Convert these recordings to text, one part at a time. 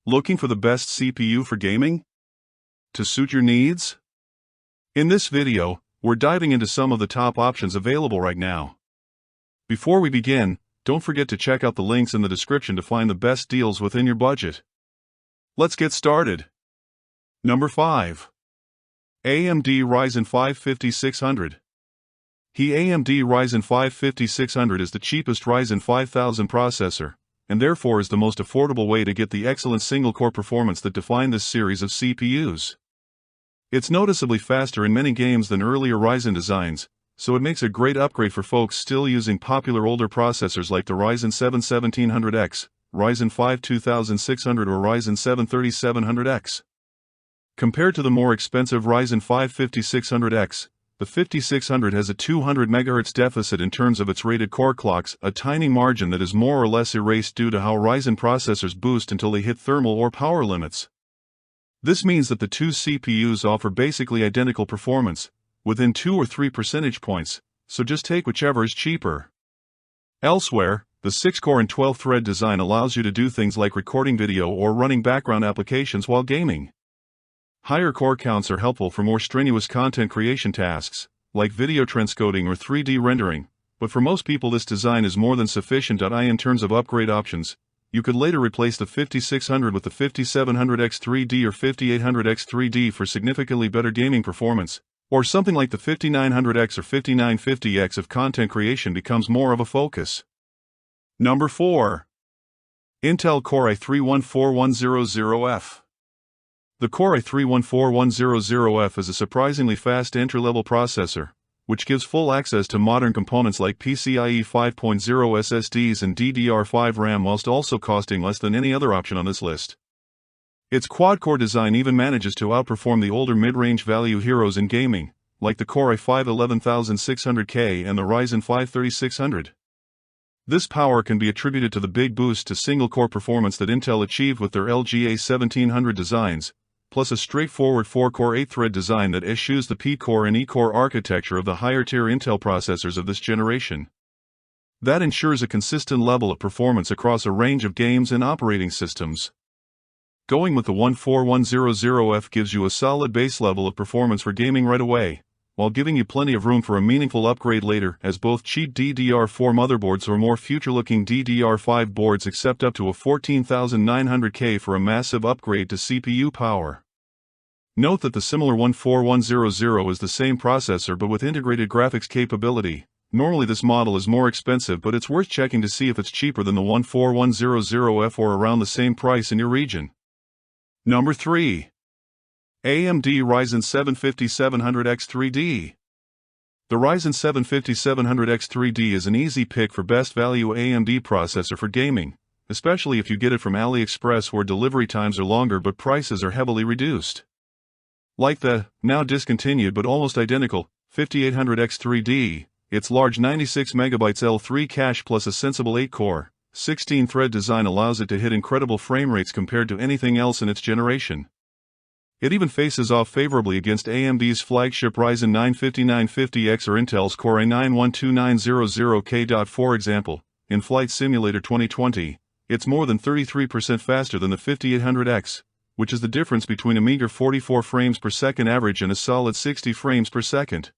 Looking for the best CPU for gaming? To suit your needs? In this video, we're diving into some of the top options available right now. Before we begin, don't forget to check out the links in the description to find the best deals within your budget. Let's get started. Number 5. AMD Ryzen 5 5600. The AMD Ryzen 5 5600 is the cheapest Ryzen 5000 processor, and therefore is the most affordable way to get the excellent single-core performance that define this series of CPUs. It's noticeably faster in many games than earlier Ryzen designs, so it makes a great upgrade for folks still using popular older processors like the Ryzen 7 1700X, Ryzen 5 2600 or Ryzen 7 3700X. Compared to the more expensive Ryzen 5 5600X, the 5600 has a 200 MHz deficit in terms of its rated core clocks, a tiny margin that is more or less erased due to how Ryzen processors boost until they hit thermal or power limits. This means that the two CPUs offer basically identical performance, within 2 or 3 percentage points, so just take whichever is cheaper. Elsewhere, the 6-core and 12-thread design allows you to do things like recording video or running background applications while gaming. Higher core counts are helpful for more strenuous content creation tasks, like video transcoding or 3D rendering, but for most people this design is more than sufficient. In terms of upgrade options, you could later replace the 5600 with the 5700X 3D or 5800X 3D for significantly better gaming performance, or something like the 5900X or 5950X if content creation becomes more of a focus. Number 4. Intel Core i3-14100F. The Core i3-14100F is a surprisingly fast entry-level processor, which gives full access to modern components like PCIe 5.0 SSDs and DDR5 RAM whilst also costing less than any other option on this list. Its quad-core design even manages to outperform the older mid-range value heroes in gaming, like the Core i5 11600K and the Ryzen 5 3600. This power can be attributed to the big boost to single-core performance that Intel achieved with their LGA 1700 designs, plus a straightforward 4-core 8-thread design that eschews the P-core and E-core architecture of the higher-tier Intel processors of this generation. That ensures a consistent level of performance across a range of games and operating systems. Going with the 14100F gives you a solid base level of performance for gaming right away, while giving you plenty of room for a meaningful upgrade later, as both cheap DDR4 motherboards or more future-looking DDR5 boards accept up to a 14900K for a massive upgrade to CPU power. Note that the similar 14100 is the same processor but with integrated graphics capability. Normally this model is more expensive, but it's worth checking to see if it's cheaper than the 14100F or around the same price in your region. Number 3. AMD Ryzen 7 5700X 3D. The Ryzen 7 5700X 3D is an easy pick for best value AMD processor for gaming, especially if you get it from AliExpress where delivery times are longer but prices are heavily reduced. Like the, now discontinued but almost identical, 5800X 3D, its large 96MB L3 cache plus a sensible 8-core, 16-thread design allows it to hit incredible frame rates compared to anything else in its generation. It even faces off favorably against AMD's flagship Ryzen 9 5950X or Intel's Core i9-12900K. For example, in Flight Simulator 2020, it's more than 33% faster than the 5800X, which is the difference between a meager 44 frames per second average and a solid 60 frames per second.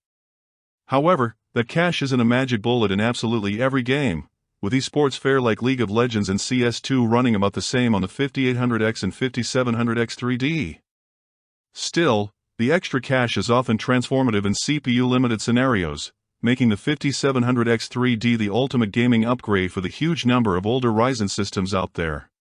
However, that cache isn't a magic bullet in absolutely every game, with esports fare like League of Legends and CS2 running about the same on the 5800X and 5700X 3D. Still, the extra cache is often transformative in CPU-limited scenarios, making the 5700X 3D the ultimate gaming upgrade for the huge number of older Ryzen systems out there.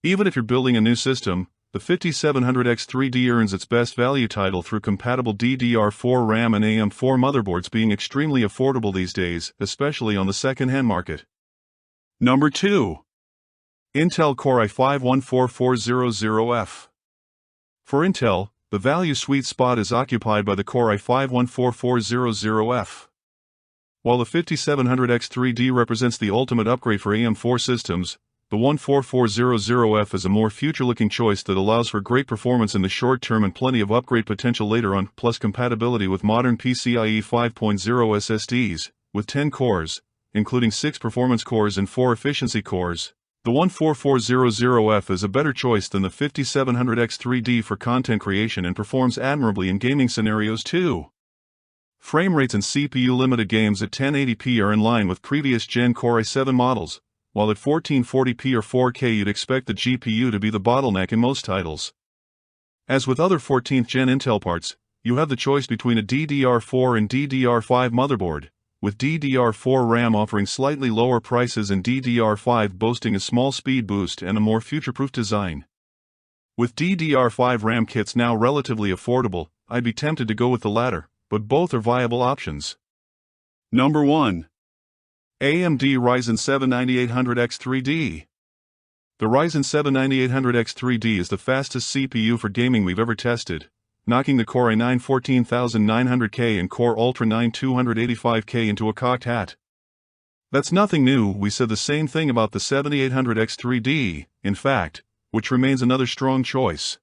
Even if you're building a new system, the 5700X 3D earns its best value title through compatible DDR4 RAM and AM4 motherboards being extremely affordable these days, especially on the second-hand market. Number 2. Intel Core i5-14400F. For Intel, the value sweet spot is occupied by the Core i5-14400F. While the 5700X 3D represents the ultimate upgrade for AM4 systems, the 14400F is a more future-looking choice that allows for great performance in the short term and plenty of upgrade potential later on, plus compatibility with modern PCIe 5.0 SSDs, with 10 cores, including 6 performance cores and 4 efficiency cores. The 14400F is a better choice than the 5700X3D for content creation and performs admirably in gaming scenarios too. Frame rates in CPU-limited games at 1080p are in line with previous Gen Core i7 models, while at 1440p or 4K you'd expect the GPU to be the bottleneck in most titles. As with other 14th Gen Intel parts, you have the choice between a DDR4 and DDR5 motherboard, with DDR4 RAM offering slightly lower prices and DDR5 boasting a small speed boost and a more future-proof design. With DDR5 RAM kits now relatively affordable, I'd be tempted to go with the latter, but both are viable options. Number 1. AMD Ryzen 7 9800X3D. The Ryzen 7 9800X3D is the fastest CPU for gaming we've ever tested, knocking the Core i9 14900K and Core Ultra 9 285K into a cocked hat. That's nothing new, we said the same thing about the 7800X3D, in fact, which remains another strong choice.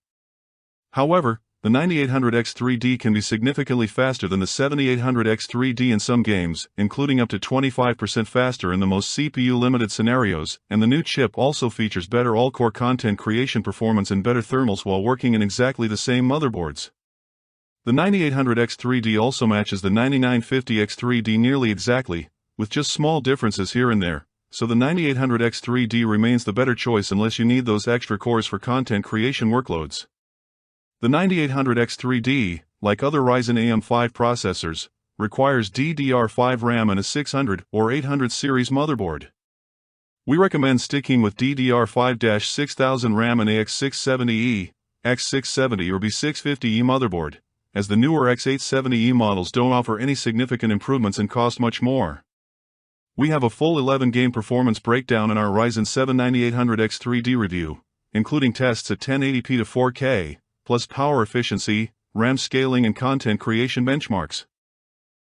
However, the 9800X3D can be significantly faster than the 7800X3D in some games, including up to 25% faster in the most CPU-limited scenarios, and the new chip also features better all-core content creation performance and better thermals while working in exactly the same motherboards. The 9800X3D also matches the 9950X3D nearly exactly, with just small differences here and there, so the 9800X3D remains the better choice unless you need those extra cores for content creation workloads. The 9800X3D, like other Ryzen AM5 processors, requires DDR5 RAM and a 600 or 800 series motherboard. We recommend sticking with DDR5-6000 RAM and AX670E, X670 or B650E motherboard, as the newer X870E models don't offer any significant improvements and cost much more. We have a full 11-game performance breakdown in our Ryzen 7 9800X3D review, including tests at 1080p to 4K, plus power efficiency, RAM scaling and content creation benchmarks.